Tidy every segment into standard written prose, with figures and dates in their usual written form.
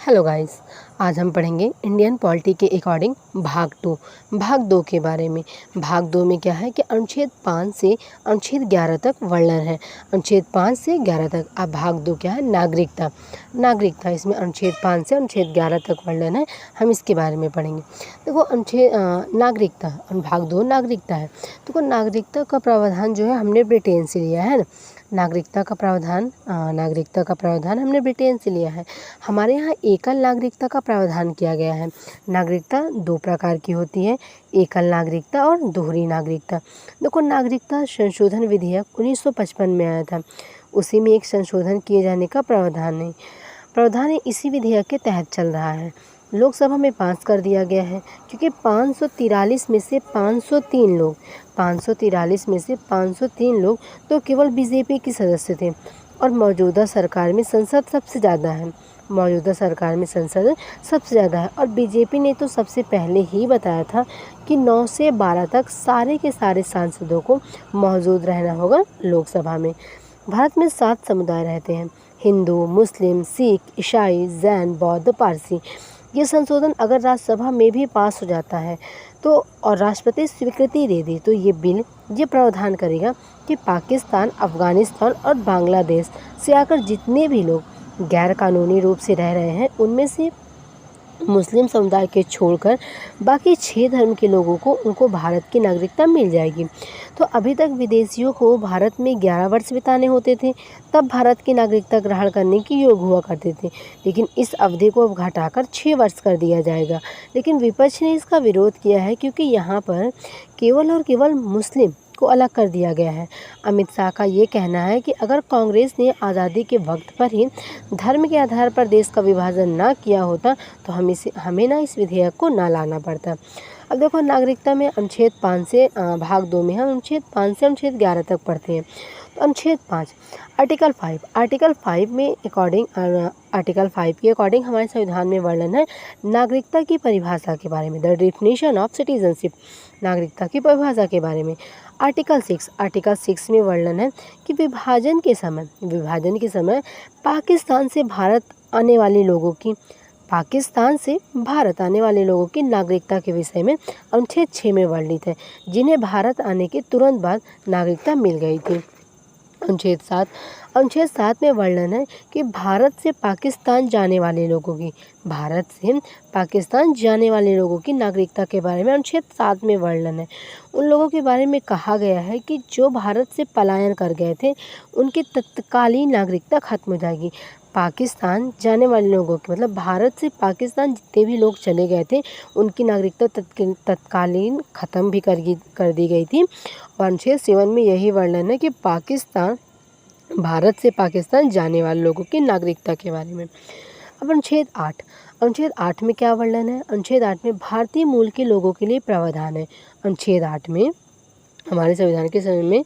Hello guys, आज हम पढ़ेंगे इंडियन पॉलिटी के अकॉर्डिंग भाग 2 के बारे में। भाग 2 में क्या है कि अनुच्छेद 5 से अनुच्छेद 11 तक वर्णन है। अनुच्छेद 5 से 11 तक। अब भाग 2 क्या है? नागरिकता। इसमें अनुच्छेद 5 से अनुच्छेद 11 तक वर्णन है। हम इसके बारे में पढ़ेंगे। देखो, अनुच्छेद नागरिकता, भाग 2 नागरिकता है। देखो, नागरिकता का प्रावधान जो है हमने ब्रिटेन से लिया है ना। नागरिकता का प्रावधान हमने ब्रिटेन से लिया है। हमारे यहाँ एकल नागरिकता का प्रावधान किया गया है। नागरिकता दो प्रकार की होती है, एकल नागरिकता और दोहरी नागरिकता। देखो, नागरिकता संशोधन विधेयक 1955 में आया था। उसी में एक संशोधन किए जाने का प्रावधान इसी विधेयक के तहत चल रहा है। लोकसभा में पास कर दिया गया है, क्योंकि 543 में से 503 लोग तो केवल बीजेपी के सदस्य थे। और मौजूदा सरकार में संसद सबसे ज़्यादा है। और बीजेपी ने तो सबसे पहले ही बताया था कि 9 से 12 तक सारे के सारे सांसदों को मौजूद रहना होगा लोकसभा में। भारत में 7 समुदाय रहते हैं: हिंदू, मुस्लिम, सिख, ईसाई, जैन, बौद्ध, पारसी। ये संशोधन अगर राज्यसभा में भी पास हो जाता है तो और राष्ट्रपति स्वीकृति दे दे तो ये प्रावधान करेगा कि पाकिस्तान, अफगानिस्तान और बांग्लादेश से आकर जितने भी लोग गैर कानूनी रूप से रह रहे हैं, उनमें से मुस्लिम समुदाय के छोड़कर बाकी 6 धर्म के लोगों को उनको भारत की नागरिकता मिल जाएगी। तो अभी तक विदेशियों को भारत में 11 वर्ष बिताने होते थे, तब भारत की नागरिकता ग्रहण करने की योग्य हुआ करते थे। लेकिन इस अवधि को अब घटाकर 6 वर्ष कर दिया जाएगा। लेकिन विपक्ष ने इसका विरोध किया है, क्योंकि यहाँ पर केवल और केवल मुस्लिम को अलग कर दिया गया है। अमित शाह का ये कहना है कि अगर कांग्रेस ने आज़ादी के वक्त पर ही धर्म के आधार पर देश का विभाजन ना किया होता तो हमें ना इस विधेयक को ना लाना पड़ता। अब देखो, नागरिकता में अनुच्छेद 5 से भाग 2 में हम अनुच्छेद 5 से अनुच्छेद 11 तक पढ़ते हैं। तो अनुच्छेद 5 आर्टिकल 5 के अकॉर्डिंग हमारे संविधान में वर्णन है नागरिकता की परिभाषा के बारे में, द डेफिनेशन ऑफ सिटीजनशिप, नागरिकता की परिभाषा के बारे में। आर्टिकल 6 में वर्णन है कि विभाजन के समय पाकिस्तान से भारत आने वाले लोगों की नागरिकता के विषय में अनुच्छेद 6 में वर्णित है, जिन्हें भारत आने के तुरंत बाद नागरिकता मिल गई थी। अनुच्छेद 7 में वर्णन है कि भारत से पाकिस्तान जाने वाले लोगों की नागरिकता के बारे में अनुच्छेद 7 में वर्णन है। उन लोगों के बारे में कहा गया है कि जो भारत से पलायन कर गए थे, उनकी तत्कालीन नागरिकता खत्म हो जाएगी। पाकिस्तान जाने वाले लोगों की, मतलब भारत से पाकिस्तान जितने भी लोग चले गए थे, उनकी नागरिकता तत्कालीन ख़त्म भी कर दी गई थी। और अनुच्छेद 7 में यही वर्णन है कि भारत से पाकिस्तान जाने वाले लोगों की नागरिकता के बारे में। अब अनुच्छेद 8 में क्या वर्णन है? अनुच्छेद 8 में भारतीय मूल के लोगों के लिए प्रावधान है। अनुच्छेद 8 में हमारे संविधान के समय में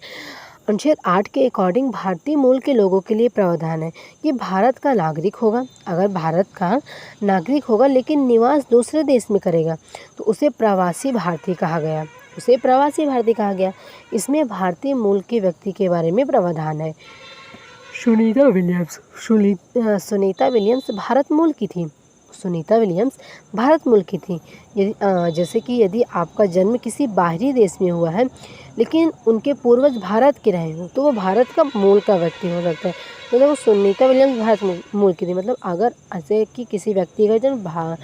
अनुच्छेद 8 के अकॉर्डिंग भारतीय मूल के लोगों के लिए प्रावधान है कि भारत का नागरिक होगा। अगर भारत का नागरिक होगा लेकिन निवास दूसरे देश में करेगा तो उसे प्रवासी भारतीय कहा गया। इसमें भारतीय मूल के व्यक्ति के बारे में प्रावधान है। सुनीता विलियम्स भारत मूल की थी। जैसे कि यदि आपका जन्म किसी बाहरी देश में हुआ है लेकिन उनके पूर्वज भारत के रहे हो तो वो भारत का मूल का व्यक्ति हो सकता है। तो देखो, सुनीता विलियम्स भारत मूल की थी, मतलब अगर ऐसे कि किसी व्यक्ति का जन्म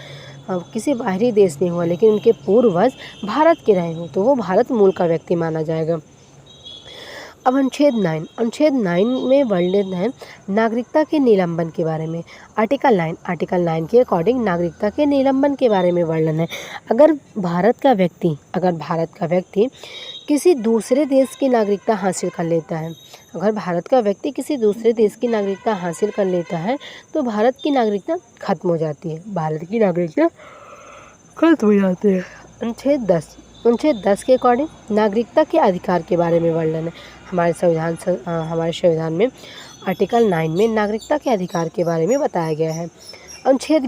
किसी बाहरी देश में हुआ लेकिन उनके पूर्वज भारत के रहे हो तो वो भारत मूल का व्यक्ति माना जाएगा। अब अनुच्छेद 9 में वर्णित है नागरिकता के निलंबन के बारे में। आर्टिकल 9 के अकॉर्डिंग नागरिकता के निलंबन के बारे में वर्णन है। अगर भारत का व्यक्ति किसी दूसरे देश की नागरिकता हासिल कर लेता है, तो भारत की नागरिकता खत्म हो जाती है। अनुच्छेद 10 के अकॉर्डिंग नागरिकता के अधिकार के बारे में वर्णन है। हमारे संविधान में आर्टिकल 9 में नागरिकता के अधिकार के बारे में बताया गया है। अनुच्छेद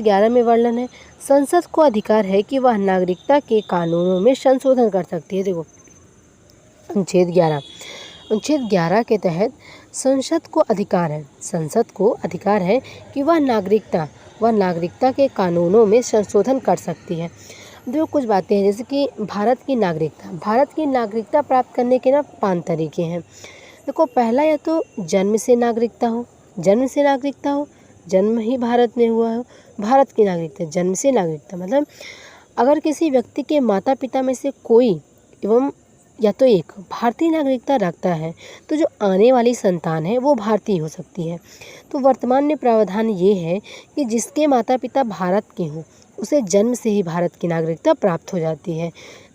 11 में वर्णन है संसद को अधिकार है कि वह नागरिकता के कानूनों में संशोधन कर सकती है। देखो, अनुच्छेद 11 के तहत संसद को अधिकार है कि वह नागरिकता वह नागरिकता के कानूनों में संशोधन कर सकती है। देखो कुछ बातें हैं, जैसे कि भारत की नागरिकता प्राप्त करने के ना 5 तरीके हैं। देखो पहला, या तो जन्म से नागरिकता हो, जन्म ही भारत में हुआ हो, भारत की नागरिकता। जन्म से नागरिकता मतलब अगर किसी व्यक्ति के माता पिता में से कोई एवं या तो एक भारतीय नागरिकता रखता है तो जो आने वाली संतान है वो भारतीय हो सकती है। तो वर्तमान में प्रावधान ये है कि जिसके माता पिता भारत के हों उसे जन्म से ही भारत की नागरिकता प्राप्त हो जाती है।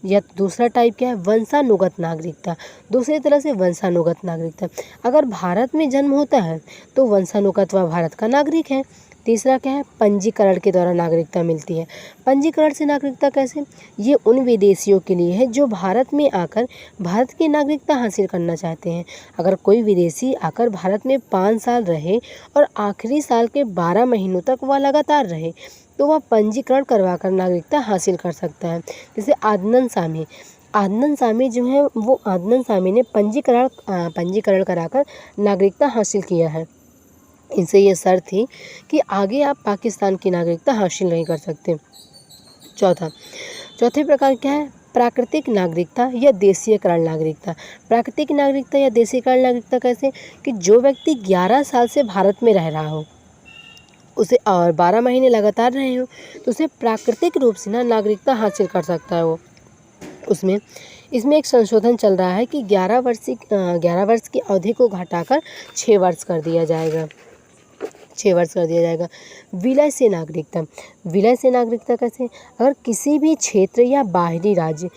या दूसरा टाइप क्या है, वंशानुगत नागरिकता। दूसरी तरह से वंशानुगत नागरिकता, अगर भारत में जन्म होता है तो वंशानुगत वह भारत का नागरिक है। तीसरा क्या है, पंजीकरण के द्वारा नागरिकता मिलती है। पंजीकरण से नागरिकता कैसे, ये उन विदेशियों के लिए है जो भारत में आकर भारत की नागरिकता हासिल करना चाहते हैं। अगर कोई विदेशी आकर भारत में 5 साल रहे और आखिरी साल के 12 महीनों तक वह लगातार रहे तो वह पंजीकरण करवाकर नागरिकता हासिल कर सकता है। जैसे आदनन सामी जो है वो आदनन सामी ने पंजीकरण कराकर नागरिकता हासिल किया है। इनसे ये शर्त थी कि आगे आप पाकिस्तान की नागरिकता हासिल नहीं कर सकते। चौथे प्रकार क्या है, प्राकृतिक नागरिकता या देशीयकरण नागरिकता। प्राकृतिक नागरिकता या देशीयकरण नागरिकता कैसे, कि जो व्यक्ति 11 साल से भारत में रह रहा हो उसे और 12 महीने लगातार रहे हो तो उसे प्राकृतिक रूप से ना नागरिकता हासिल कर सकता है वो। इसमें एक संशोधन चल रहा है कि 11 वर्ष की अवधि को घटाकर 6 वर्ष कर दिया जाएगा। विलय से नागरिकता कैसे, अगर किसी भी क्षेत्र या बाहरी राज्य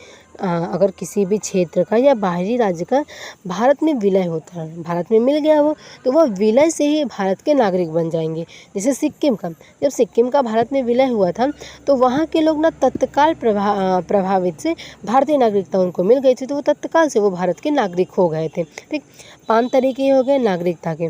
का या बाहरी राज्य का भारत में विलय होता है, भारत में मिल गया वो, तो वह विलय से ही भारत के नागरिक बन जाएंगे। जैसे जब सिक्किम का भारत में विलय हुआ था तो वहाँ के लोग ना तत्काल प्रभावित से भारतीय नागरिकता उनको मिल गई थी, तो वो तत्काल से वो भारत के नागरिक हो गए थे। ठीक, 5 तरीके हो गए नागरिकता के।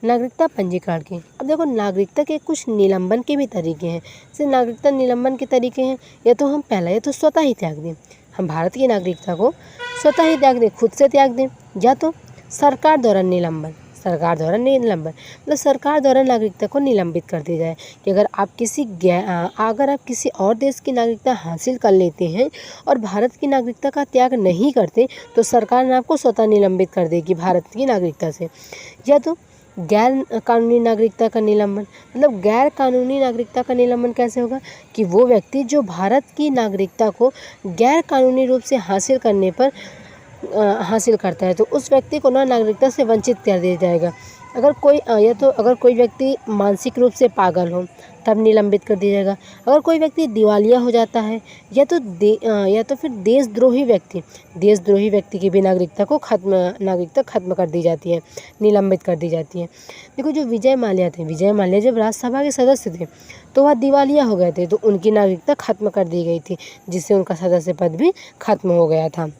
नागरिकता पंजीकरण के, अब देखो नागरिकता के कुछ निलंबन के भी तरीके हैं। जैसे नागरिकता निलंबन के तरीके हैं, या तो हम पहला या तो स्वतः ही त्याग दें, हम भारत की नागरिकता को स्वतः ही त्याग दें, खुद से त्याग दें, या तो सरकार द्वारा निलंबन मतलब सरकार द्वारा नागरिकता को निलंबित कर दी जाए कि अगर आप किसी और देश की नागरिकता हासिल कर लेते हैं और भारत की नागरिकता का त्याग नहीं करते तो सरकार ने आपको स्वतः निलंबित कर देगी भारत की नागरिकता से। या तो गैर कानूनी नागरिकता का निलंबन, मतलब गैर कानूनी नागरिकता का निलंबन कैसे होगा, कि वो व्यक्ति जो भारत की नागरिकता को गैर कानूनी रूप से हासिल करता है तो उस व्यक्ति को ना नागरिकता से वंचित कर दिया जाएगा। अगर कोई व्यक्ति मानसिक रूप से पागल हो तब निलंबित कर दिया जाएगा। अगर कोई व्यक्ति दिवालिया हो जाता है या तो फिर देशद्रोही व्यक्ति की भी नागरिकता खत्म कर दी जाती है, निलंबित कर दी जाती है। देखो जो विजय माल्या जब राज्यसभा के सदस्य थे तो वह दिवालिया हो गए थे तो उनकी नागरिकता खत्म कर दी गई थी, जिससे उनका सदस्य पद भी खत्म हो गया था।